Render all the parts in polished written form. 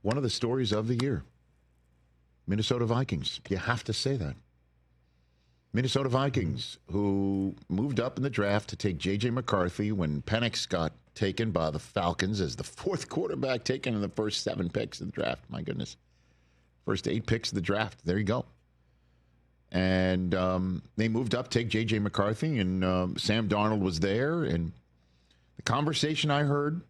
one of the stories of the year. Minnesota Vikings. You have to say that. Minnesota Vikings, who moved up in the draft to take J.J. McCarthy when Penix got taken by the Falcons as the fourth quarterback taken in the first 7 picks of the draft. My goodness. First 8 picks of the draft. There you go. And they moved up, take J.J. McCarthy, and Sam Darnold was there. And the conversation I heard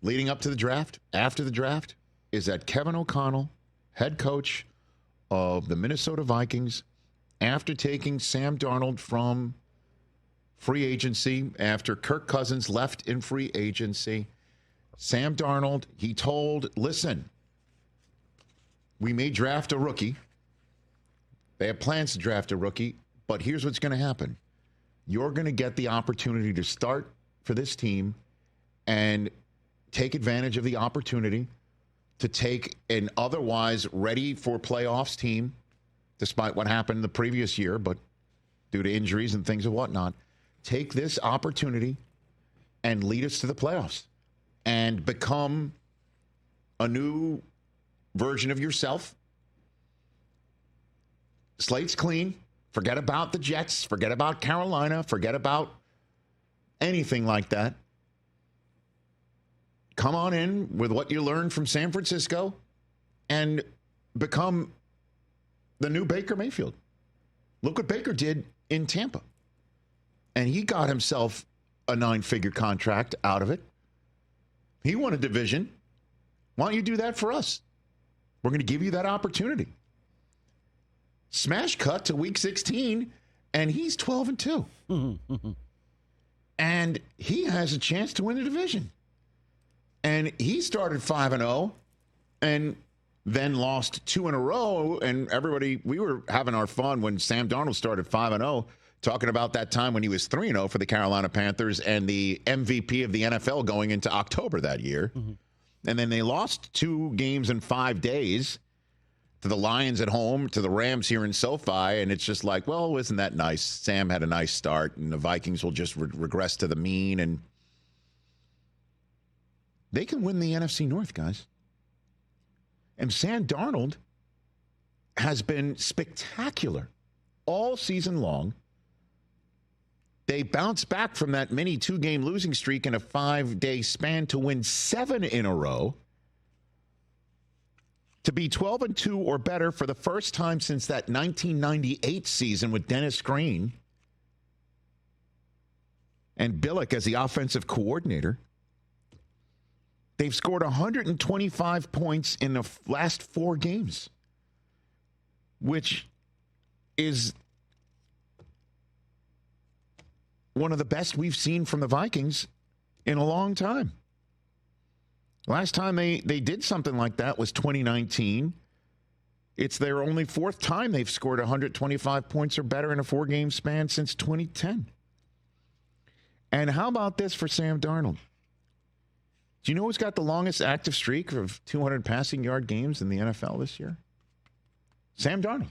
leading up to the draft, after the draft, is that Kevin O'Connell, head coach of the Minnesota Vikings, after taking Sam Darnold from free agency, after Kirk Cousins left in free agency, Sam Darnold, he told, listen, we may draft a rookie. They have plans to draft a rookie, but here's what's going to happen. You're going to get the opportunity to start for this team and take advantage of the opportunity to take an otherwise ready for playoffs team, despite what happened the previous year, but due to injuries and things and whatnot, take this opportunity and lead us to the playoffs and become a new version of yourself. Slate's clean. Forget about the Jets. Forget about Carolina. Forget about anything like that. Come on in with what you learned from San Francisco and become the new Baker Mayfield. Look what Baker did in Tampa. And he got himself a 9-figure contract out of it. He won a division. Why don't you do that for us? We're going to give you that opportunity. Smash cut to week 16, and he's 12-2. And he has a chance to win the division. And he started 5-0 and then lost 2 in a row. And everybody, we were having our fun when Sam Darnold started 5-0, talking about that time when he was 3-0 for the Carolina Panthers and the MVP of the NFL going into October that year. And then they lost 2 games in 5 days to the Lions at home, to the Rams here in SoFi. And it's just like, well, isn't that nice? Sam had a nice start, and the Vikings will just regress to the mean. And they can win the NFC North, guys. And Sam Darnold has been spectacular all season long. They bounced back from that mini 2-game losing streak in a 5-day span to win 7 in a row, to be 12-2 or better for the first time since that 1998 season with Dennis Green and Billick as the offensive coordinator. They've scored 125 points in the last 4 games, which is one of the best we've seen from the Vikings in a long time. Last time they did something like that was 2019. It's their only 4th time they've scored 125 points or better in a 4-game span since 2010. And how about this for Sam Darnold? Do you know who's got the longest active streak of 200 passing yard games in the NFL this year? Sam Darnold.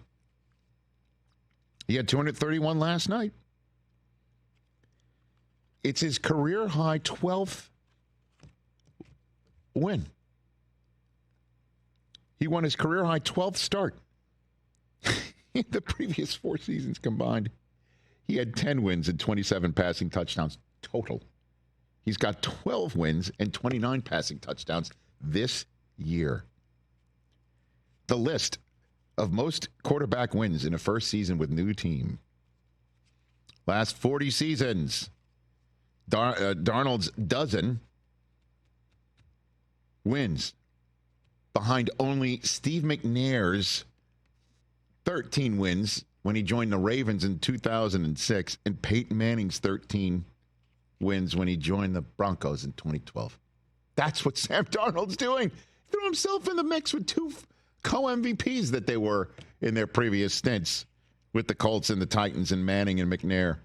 He had 231 last night. It's his career-high 12th win. He won his career-high 12th start. In the previous 4 seasons combined, he had 10 wins and 27 passing touchdowns total. He's got 12 wins and 29 passing touchdowns this year. The list of most quarterback wins in a first season with new team. Last 40 seasons, Darnold's dozen wins behind only Steve McNair's 13 wins when he joined the Ravens in 2006 and Peyton Manning's 13 wins when he joined the Broncos in 2012. That's what Sam Darnold's doing. Threw himself in the mix with 2 co-MVPs that they were in their previous stints with the Colts and the Titans and Manning and McNair.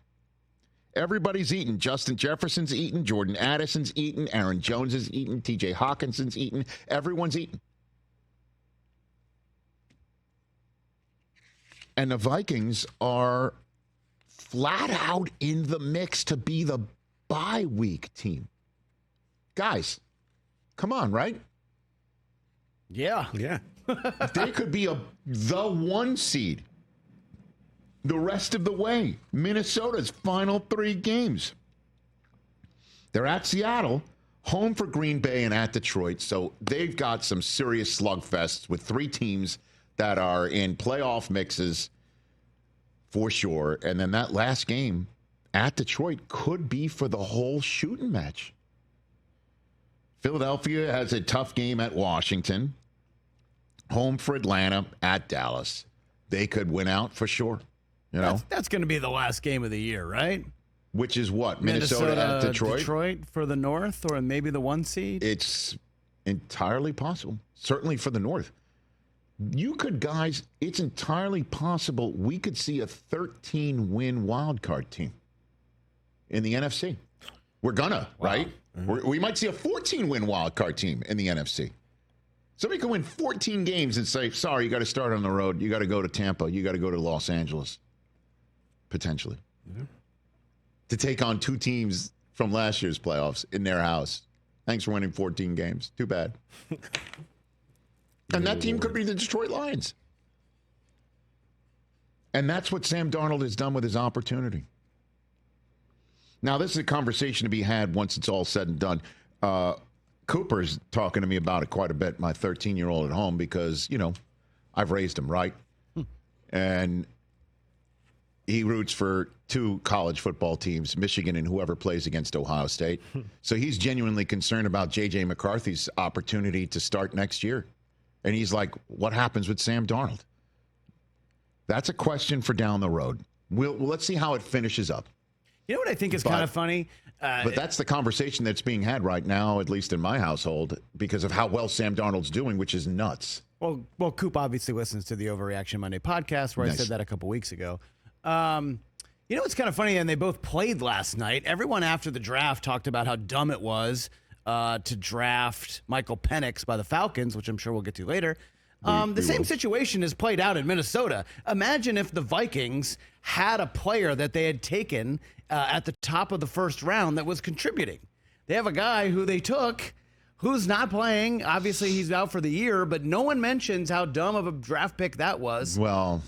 Everybody's eaten. Justin Jefferson's eaten. Jordan Addison's eaten. Aaron Jones is eaten. TJ Hawkinson's eaten. Everyone's eaten. And the Vikings are flat out in the mix to be the bye week team. Guys, Come on, right? Yeah. They could be the 1 seed the rest of the way. Minnesota's final 3 games. They're at Seattle, home for Green Bay, and at Detroit. So they've got some serious slugfests with 3 teams that are in playoff mixes for sure. And then that last game at Detroit could be for the whole shooting match. Philadelphia has a tough game at Washington. Home for Atlanta, at Dallas. They could win out for sure. You know, that's going to be the last game of the year, right? Which is what? Minnesota at Detroit? Detroit for the North, or maybe the 1 seed? It's entirely possible. Certainly for the North. You could, guys, it's entirely possible we could see a 13-win wildcard team in the NFC. We're gonna, right? Mm-hmm. We might see a 14-win wildcard team in the NFC. Somebody can win 14 games and say, sorry, you got to start on the road. You got to go to Tampa. You got to go to Los Angeles, potentially, to take on 2 teams from last year's playoffs in their house. Thanks for winning 14 games. Too bad. And that team could be the Detroit Lions. And that's what Sam Darnold has done with his opportunity. Now, this is a conversation to be had once it's all said and done. Cooper's talking to me about it quite a bit, my 13-year-old at home, because, you know, I've raised him, right? And he roots for 2 college football teams, Michigan and whoever plays against Ohio State. So he's genuinely concerned about J.J. McCarthy's opportunity to start next year. And he's like, what happens with Sam Darnold? That's a question for down the road. Let's see how it finishes up. You know what I think is kind of funny? But that's the conversation that's being had right now, at least in my household, because of how well Sam Darnold's doing, which is nuts. Well, Coop obviously listens to the Overreaction Monday podcast, where I said that a couple weeks ago. You know what's kind of funny? And they both played last night. Everyone after the draft talked about how dumb it was to draft Michael Penix by the Falcons, which I'm sure we'll get to later. The same situation is played out in Minnesota. Imagine if the Vikings had a player that they had taken at the top of the first round that was contributing. They have a guy who they took who's not playing. Obviously, he's out for the year, but no one mentions how dumb of a draft pick that was. Well,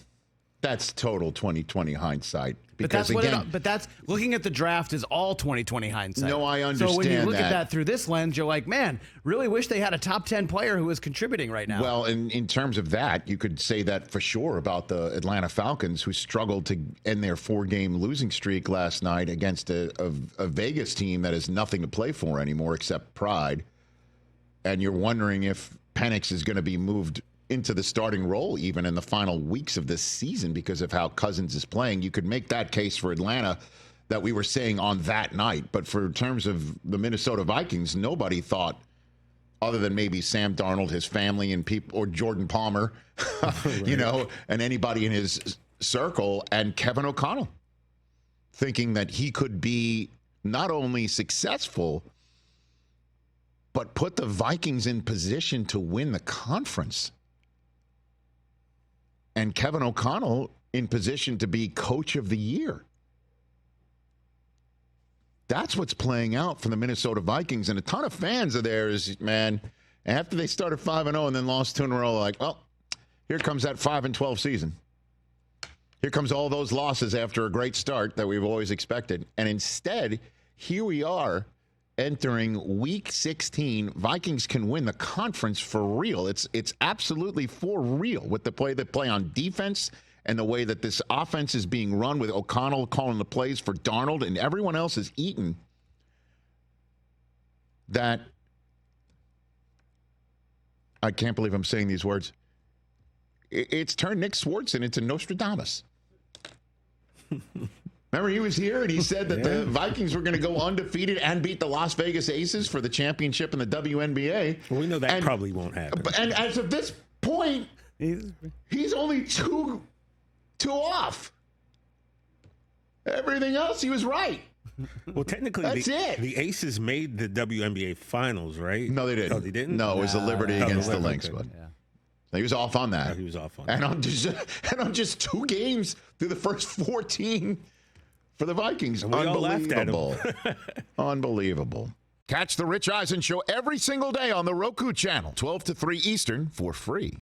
that's total 2020 hindsight. Because but that's looking at the draft is all 2020 hindsight. No, I understand. So when you look at that through this lens, you're like, man, really wish they had a top 10 player who was contributing right now. Well, in terms of that, you could say that for sure about the Atlanta Falcons, who struggled to end their 4-game losing streak last night against a Vegas team that has nothing to play for anymore except pride. And you're wondering if Penix is going to be moved into the starting role even in the final weeks of this season because of how Cousins is playing. You could make that case for Atlanta that we were saying on that night. But for terms of the Minnesota Vikings, nobody thought, other than maybe Sam Darnold, his family, and people, or Jordan Palmer, you know, and anybody in his circle, and Kevin O'Connell, thinking that he could be not only successful, but put the Vikings in position to win the conference. And Kevin O'Connell in position to be coach of the year. That's what's playing out for the Minnesota Vikings. And a ton of fans of theirs, man, after they started 5-0 and then lost 2 in a row, like, well, here comes that 5-12 season. Here comes all those losses after a great start that we've always expected. And instead, here we are entering week 16. Vikings can win the conference for real. It's absolutely for real with the play they play on defense and the way that this offense is being run with O'Connell calling the plays for Darnold and everyone else is eaten. That I can't believe I'm saying these words. It's turned Nick Swartzen into Nostradamus. Remember, he was here and he said that the Vikings were going to go undefeated and beat the Las Vegas Aces for the championship in the WNBA. Well, we know that probably won't happen. And as of this point, he's only two off. Everything else, he was right. Well, technically, the Aces made the WNBA finals, right? No, they didn't. Oh, they didn't? No, it was the Liberty against the Lynx. Okay. But he was off on that. He was off on that. And on just 2 games through the first 14 for the Vikings. And we all laughed at him. Unbelievable. Catch the Rich Eisen Show every single day on the Roku Channel, 12 to 3 Eastern, for free.